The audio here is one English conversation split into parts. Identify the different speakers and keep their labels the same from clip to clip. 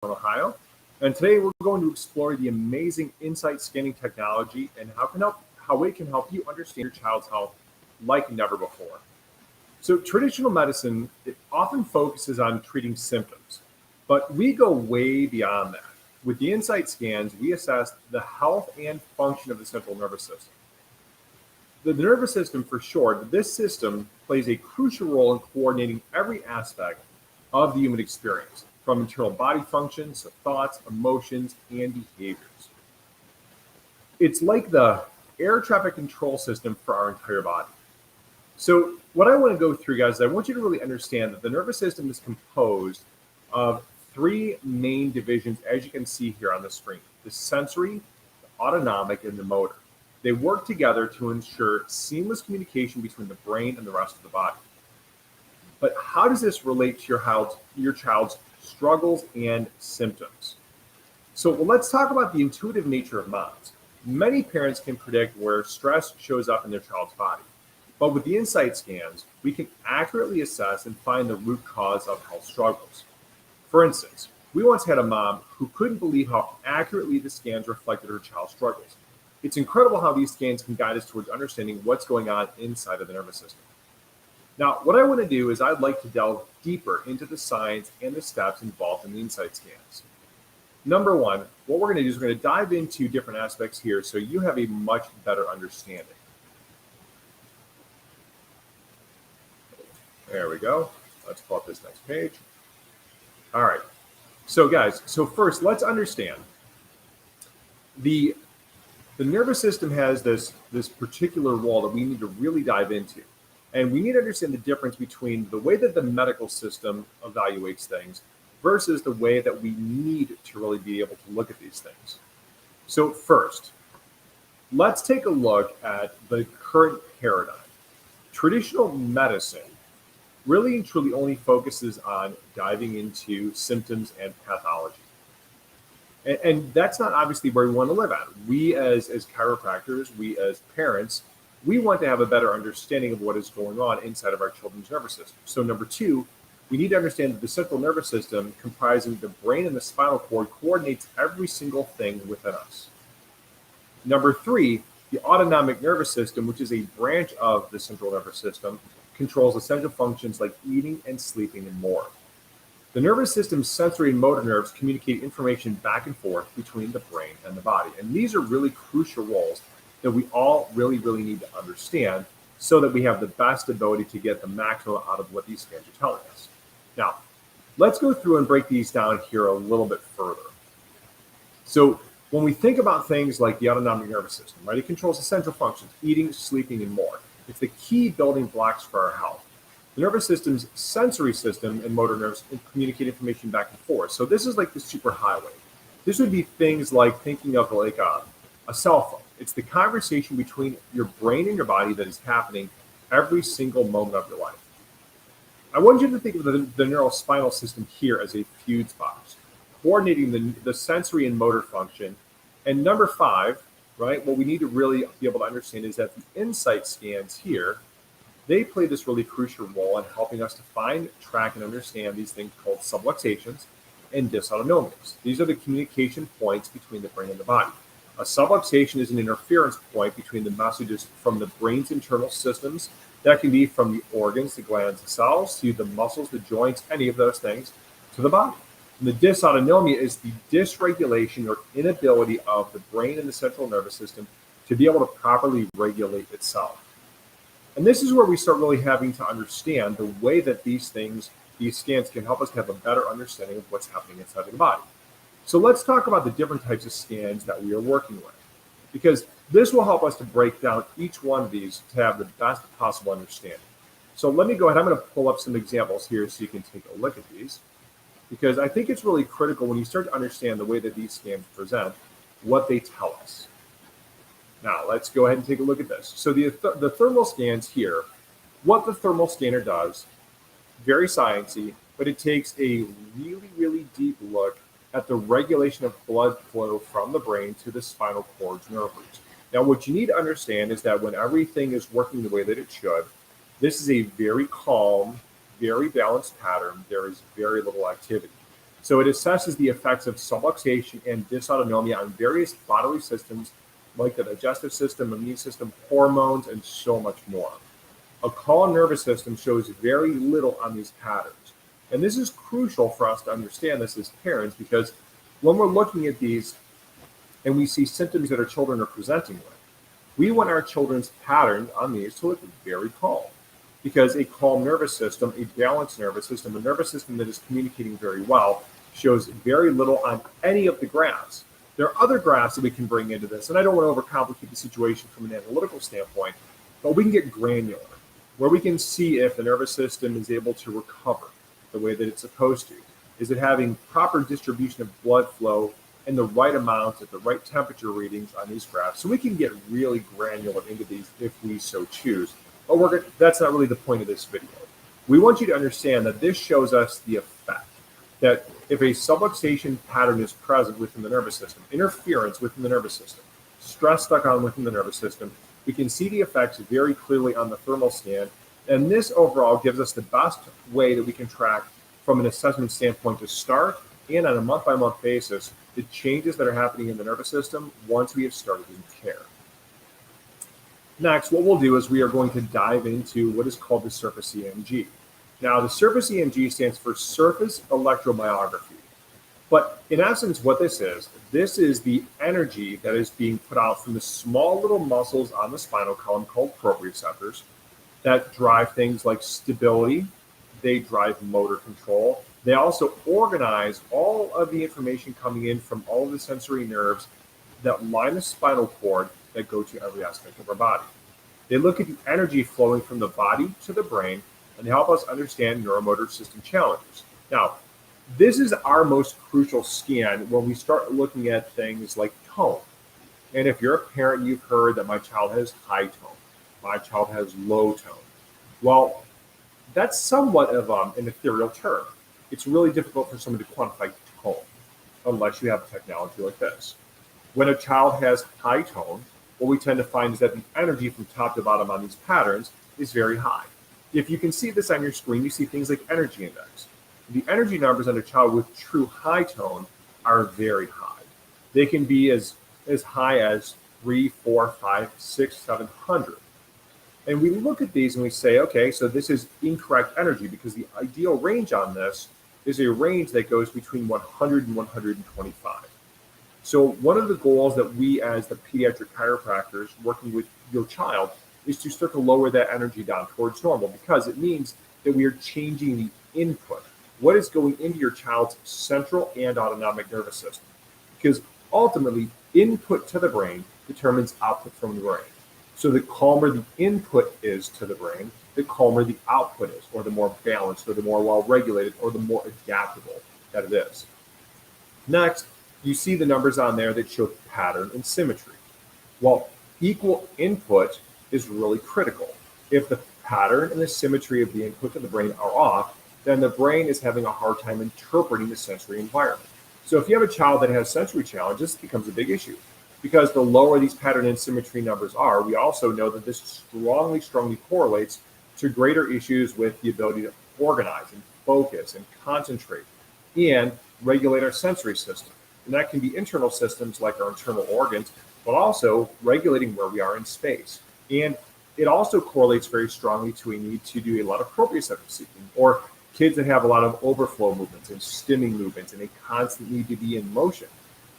Speaker 1: Ohio. And today we're going to explore the amazing INSiGHT scanning technology and how it can help you understand your child's health like never before. So traditional medicine, it often focuses on treating symptoms, but we go way beyond that. With the INSiGHT scans, we assess the health and function of the central nervous system. The nervous system, for short, this system plays a crucial role in coordinating every aspect of the human experience, from internal body functions to thoughts, emotions, and behaviors. It's like the air traffic control system for our entire body. So what I want to go through, guys, is I want you to really understand that the nervous system is composed of three main divisions, as you can see here on the screen: the sensory, the autonomic, and the motor. They work together to ensure seamless communication between the brain and the rest of the body. But how does this relate to your child's struggles and symptoms? So let's talk about the intuitive nature of moms. Many parents can predict where stress shows up in their child's body. But with the INSiGHT scans, we can accurately assess and find the root cause of health struggles. For instance, we once had a mom who couldn't believe how accurately the scans reflected her child's struggles. It's incredible how these scans can guide us towards understanding what's going on inside of the nervous system. Now, what I want to do is I'd like to delve deeper into the science and the steps involved in the INSiGHT scans. Number one, what we're going to do is we're going to dive into different aspects here so you have a much better understanding. There we go. Let's pull up this next page. All right. So guys, first let's understand the nervous system has this particular role that we need to really dive into. And we need to understand the difference between the way that the medical system evaluates things versus the way that we need to really be able to look at these things. So first, let's take a look at the current paradigm. Traditional medicine really and truly only focuses on diving into symptoms and pathology. And that's not obviously where we want to live at. We as chiropractors, we as parents, we want to have a better understanding of what is going on inside of our children's nervous system. So number two, we need to understand that the central nervous system, comprising the brain and the spinal cord, coordinates every single thing within us. Number three, the autonomic nervous system, which is a branch of the central nervous system, controls essential functions like eating and sleeping and more. The nervous system's sensory and motor nerves communicate information back and forth between the brain and the body. And these are really crucial roles that we all really need to understand so that we have the best ability to get the maximum out of what these scans are telling us. Now, let's go through and break these down here a little bit further. So when we think about things like the autonomic nervous system, right, it controls essential functions, eating, sleeping, and more. It's the key building blocks for our health. The nervous system's sensory system and motor nerves communicate information back and forth. So this is like the superhighway. This would be things like thinking of like a cell phone. It's the conversation between your brain and your body that is happening every single moment of your life. I want you to think of the neurospinal system here as a fuse box, coordinating the sensory and motor function. And number five, right, what we need to really be able to understand is that the INSiGHT scans here, they play this really crucial role in helping us to find, track, and understand these things called subluxations and dysautonomias. These are the communication points between the brain and the body. A subluxation is an interference point between the messages from the brain's internal systems, that can be from the organs, the glands, the cells, to the muscles, the joints, any of those things, to the body. And the dysautonomia is the dysregulation or inability of the brain and the central nervous system to be able to properly regulate itself. And this is where we start really having to understand the way that these scans can help us to have a better understanding of what's happening inside of the body. So let's talk about the different types of scans that we are working with, because this will help us to break down each one of these to have the best possible understanding. So let me go ahead. I'm going to pull up some examples here so you can take a look at these, because I think it's really critical when you start to understand the way that these scans present, what they tell us. Now, let's go ahead and take a look at this. So the thermal scans here, what the thermal scanner does, very sciencey, but it takes a really deep look at the regulation of blood flow from the brain to the spinal cord's nerve roots. Now, what you need to understand is that when everything is working the way that it should, this is a very calm, very balanced pattern. There is very little activity. So it assesses the effects of subluxation and dysautonomia on various bodily systems like the digestive system, immune system, hormones, and so much more. A calm nervous system shows very little on these patterns. And this is crucial for us to understand this as parents, because when we're looking at these and we see symptoms that our children are presenting with, we want our children's pattern on these to look very calm. Because a calm nervous system, a balanced nervous system, a nervous system that is communicating very well, shows very little on any of the graphs. There are other graphs that we can bring into this, and I don't want to overcomplicate the situation from an analytical standpoint, but we can get granular, where we can see if the nervous system is able to recover the way that it's supposed to. Is it having proper distribution of blood flow in the right amount at the right temperature readings on these graphs? So we can get really granular into these if we so choose. But that's not really the point of this video. We want you to understand that this shows us the effect, that if a subluxation pattern is present within the nervous system, interference within the nervous system, stress stuck on within the nervous system, we can see the effects very clearly on the thermal scan. And this overall gives us the best way that we can track from an assessment standpoint to start, and on a month-by-month basis, the changes that are happening in the nervous system once we have started in care. Next, what we'll do is we are going to dive into what is called the surface EMG. Now, the surface EMG stands for surface electromyography. But in essence, what this is the energy that is being put out from the small little muscles on the spinal column called proprioceptors that drive things like stability. They drive motor control. They also organize all of the information coming in from all of the sensory nerves that line the spinal cord that go to every aspect of our body. They look at the energy flowing from the body to the brain, and they help us understand neuromotor system challenges. Now, this is our most crucial scan when we start looking at things like tone. And if you're a parent, you've heard that my child has high tone, my child has low tone. Well, that's somewhat of an ethereal term. It's really difficult for someone to quantify tone unless you have technology like this. When a child has high tone, what we tend to find is that the energy from top to bottom on these patterns is very high. If you can see this on your screen, you see things like energy index. The energy numbers on a child with true high tone are very high. They can be as high as 3, 4, 5, 6, 700. And we look at these and we say, okay, so this is incorrect energy, because the ideal range on this is a range that goes between 100 and 125. So one of the goals that we as the pediatric chiropractors working with your child is to start to lower that energy down towards normal, because it means that we are changing the input, what is going into your child's central and autonomic nervous system. Because ultimately, input to the brain determines output from the brain. So the calmer the input is to the brain, the calmer the output is, or the more balanced, or the more well-regulated, or the more adaptable that it is. Next, you see the numbers on there that show pattern and symmetry. Well, equal input is really critical. If the pattern and the symmetry of the input to the brain are off, then the brain is having a hard time interpreting the sensory environment. So if you have a child that has sensory challenges, this becomes a big issue. Because the lower these pattern and symmetry numbers are, we also know that this strongly correlates to greater issues with the ability to organize and focus and concentrate and regulate our sensory system. And that can be internal systems like our internal organs, but also regulating where we are in space. And it also correlates very strongly to a need to do a lot of proprioceptive seeking, or kids that have a lot of overflow movements and stimming movements and a constant need to be in motion.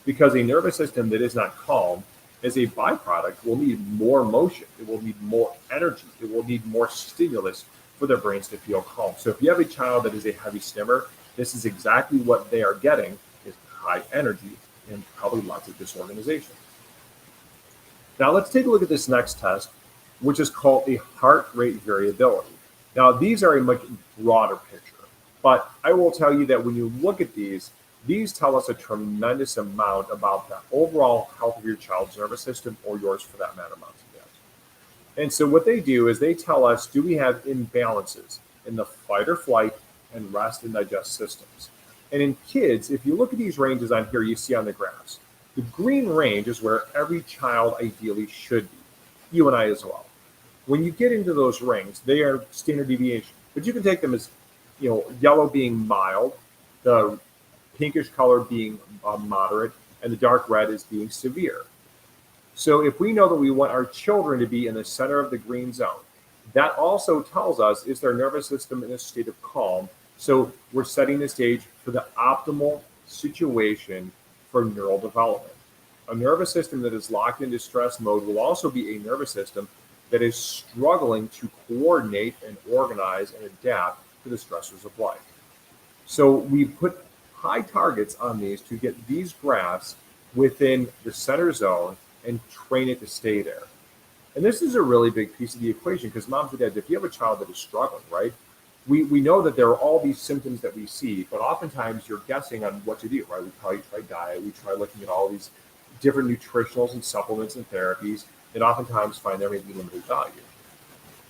Speaker 1: Because a nervous system that is not calm, as a byproduct, will need more motion. It will need more energy. It will need more stimulus for their brains to feel calm. So if you have a child that is a heavy stimmer, this is exactly what they are getting, is high energy and probably lots of disorganization. Now let's take a look at this next test, which is called a heart rate variability. Now these are a much broader picture, but I will tell you that when you look at these tell us a tremendous amount about the overall health of your child's nervous system, or yours for that matter, moms and dads. And so what they do is they tell us, do we have imbalances in the fight or flight and rest and digest systems? And in kids, if you look at these ranges on here, you see on the graphs, the green range is where every child ideally should be, you and I as well. When you get into those rings, they are standard deviation, but you can take them as, yellow being mild, the pinkish color being moderate, and the dark red is being severe. So if we know that we want our children to be in the center of the green zone, that also tells us is their nervous system in a state of calm. So we're setting the stage for the optimal situation for neural development. A nervous system that is locked into stress mode will also be a nervous system that is struggling to coordinate and organize and adapt to the stressors of life. So we put high targets on these to get these graphs within the center zone and train it to stay there. And this is a really big piece of the equation because moms and dads, if you have a child that is struggling, right, we know that there are all these symptoms that we see, but oftentimes you're guessing on what to do, right? We probably try diet, we try looking at all these different nutritionals and supplements and therapies, and oftentimes find there may be limited value.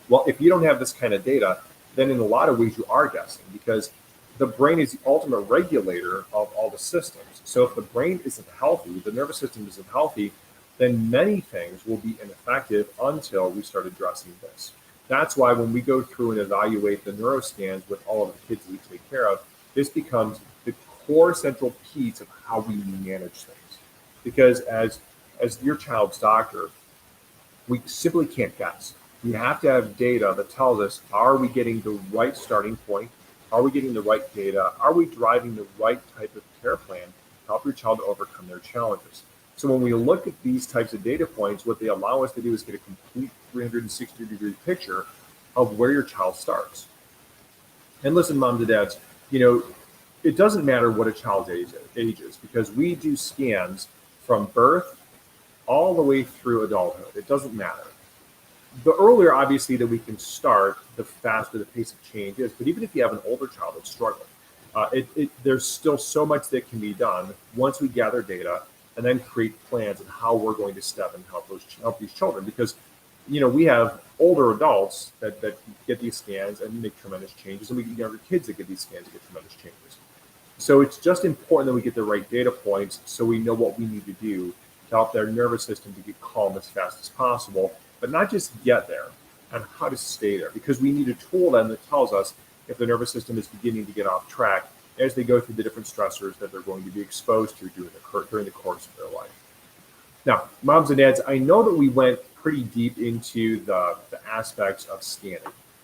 Speaker 1: Well, if you don't have this kind of data, then in a lot of ways you are guessing because the brain is the ultimate regulator of all the systems. So if the brain isn't healthy, the nervous system isn't healthy, then many things will be ineffective until we start addressing this. That's why when we go through and evaluate the neuroscans with all of the kids that we take care of, this becomes the core central piece of how we manage things. Because as your child's doctor, we simply can't guess. We have to have data that tells us, are we getting the right starting point? Are we getting the right data? Are we driving the right type of care plan to help your child overcome their challenges? So when we look at these types of data points, what they allow us to do is get a complete 360-degree picture of where your child starts. And listen, moms and dads, it doesn't matter what a child's age is because we do scans from birth all the way through adulthood. It doesn't matter. The earlier, obviously, that we can start, the faster the pace of change is. But even if you have an older child that's struggling, there's still so much that can be done once we gather data and then create plans on how we're going to step and help these children. Because, we have older adults that get these scans and make tremendous changes, and we get younger kids that get these scans and get tremendous changes. So it's just important that we get the right data points so we know what we need to do to help their nervous system to get calm as fast as possible, but not just get there, and how to stay there. Because we need a tool then that tells us if the nervous system is beginning to get off track as they go through the different stressors that they're going to be exposed to during the course of their life. Now, moms and dads, I know that we went pretty deep into the aspects of scanning.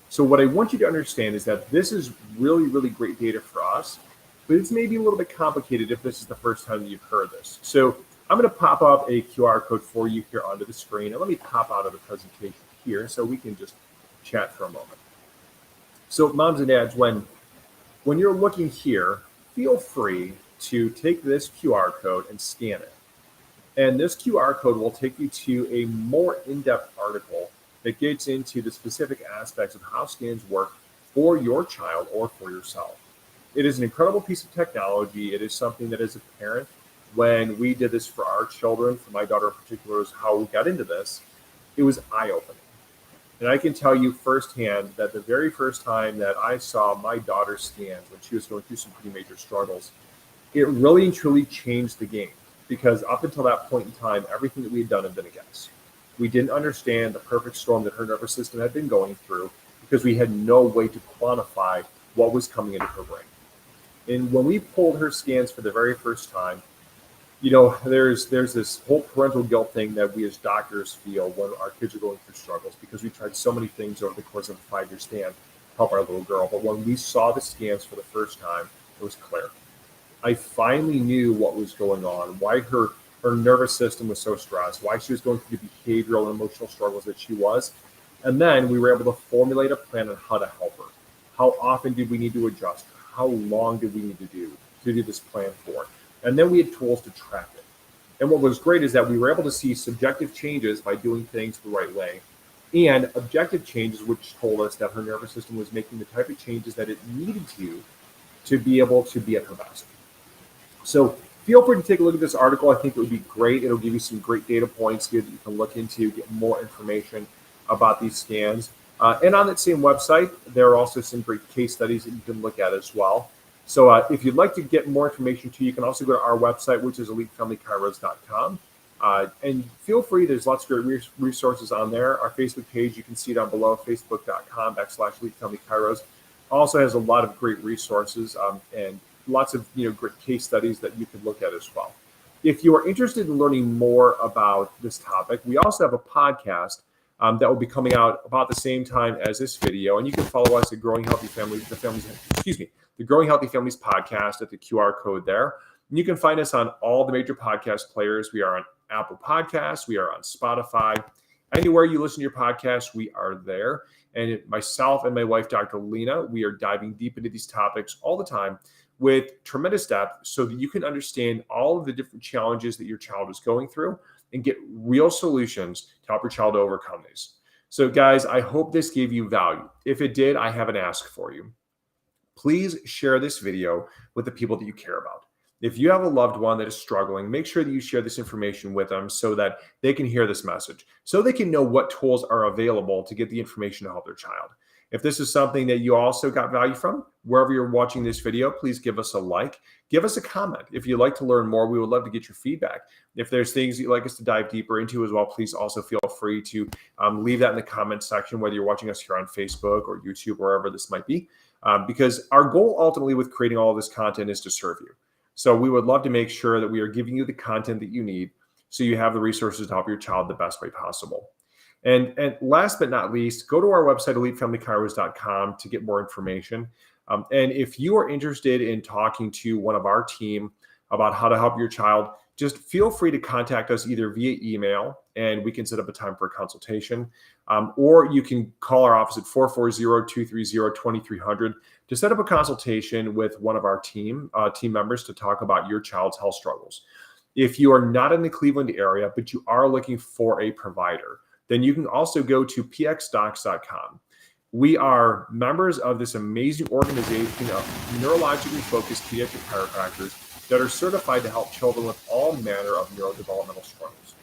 Speaker 1: So what I want you to understand is that this is really, really great data for us, but it's maybe a little bit complicated if this is the first time that you've heard this. So I'm going to pop up a QR code for you here onto the screen, and let me pop out of the presentation here so we can just chat for a moment. So moms and dads, when you're looking here, feel free to take this QR code and scan it. And this QR code will take you to a more in-depth article that gets into the specific aspects of how scans work for your child or for yourself. It is an incredible piece of technology. It is something that as a parent, when we did this for our children, for my daughter in particular, is how we got into this, it was eye-opening. And I can tell you firsthand that the very first time that I saw my daughter's scans when she was going through some pretty major struggles, it really and truly changed the game. Because up until that point in time, everything that we had done had been a guess. We didn't understand the perfect storm that her nervous system had been going through because we had no way to quantify what was coming into her brain. And when we pulled her scans for the very first time, there's this whole parental guilt thing that we as doctors feel when our kids are going through struggles because we tried so many things over the course of a 5-year span to help our little girl. But when we saw the scans for the first time, it was clear. I finally knew what was going on, why her nervous system was so stressed, why she was going through the behavioral and emotional struggles that she was. And then we were able to formulate a plan on how to help her. How often did we need to adjust? How long did we need to do this plan for? And then we had tools to track it. And what was great is that we were able to see subjective changes by doing things the right way and objective changes, which told us that her nervous system was making the type of changes that it needed to be able to be at her best. So feel free to take a look at this article. I think it would be great. It'll give you some great data points here that you can look into, get more information about these scans. And on that same website, there are also some great case studies that you can look at as well. So if you'd like to get more information too, you can also go to our website, which is elitefamilychiros.com. And feel free, there's lots of great resources on there. Our Facebook page, you can see down below, facebook.com/elitefamilychiros. Also has a lot of great resources and lots of great case studies that you can look at as well. If you are interested in learning more about this topic, we also have a podcast that will be coming out about the same time as this video, and you can follow us at Growing Healthy Families, the Growing Healthy Families podcast at the QR code there. And you can find us on all the major podcast players. We are on Apple Podcasts, we are on Spotify, anywhere you listen to your podcast, we are there. And myself and my wife, Dr. Lena, we are diving deep into these topics all the time with tremendous depth so that you can understand all of the different challenges that your child is going through and get real solutions to help your child overcome these. So guys, I hope this gave you value. If it did, I have an ask for you. Please share this video with the people that you care about. If you have a loved one that is struggling, make sure that you share this information with them so that they can hear this message, so they can know what tools are available to get the information to help their child. If this is something that you also got value from, wherever you're watching this video, please give us a like, give us a comment. If you'd like to learn more, we would love to get your feedback. If there's things you'd like us to dive deeper into as well, please also feel free to leave that in the comment section, whether you're watching us here on Facebook or YouTube, wherever this might be, because our goal ultimately with creating all of this content is to serve you. So we would love to make sure that we are giving you the content that you need so you have the resources to help your child the best way possible. And last but not least, go to our website, elitefamilychiros.com, to get more information. And if you are interested in talking to one of our team about how to help your child, just feel free to contact us either via email, and we can set up a time for a consultation, or you can call our office at 440-230-2300 to set up a consultation with one of our team members to talk about your child's health struggles. If you are not in the Cleveland area, but you are looking for a provider, then you can also go to pxdocs.com. We are members of this amazing organization of neurologically focused pediatric chiropractors that are certified to help children with all manner of neurodevelopmental struggles.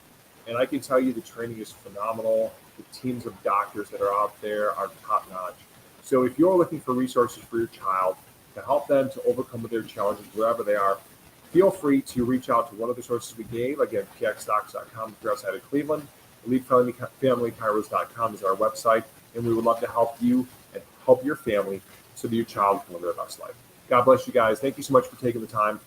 Speaker 1: And I can tell you the training is phenomenal. The teams of doctors that are out there are top-notch. So if you're looking for resources for your child to help them to overcome their challenges wherever they are, feel free to reach out to one of the sources we gave. Again, pxdocs.com if you're outside of Cleveland. EliteFamilyChiros.com is our website, and we would love to help you and help your family so that your child can live their best life. God bless you guys. Thank you so much for taking the time.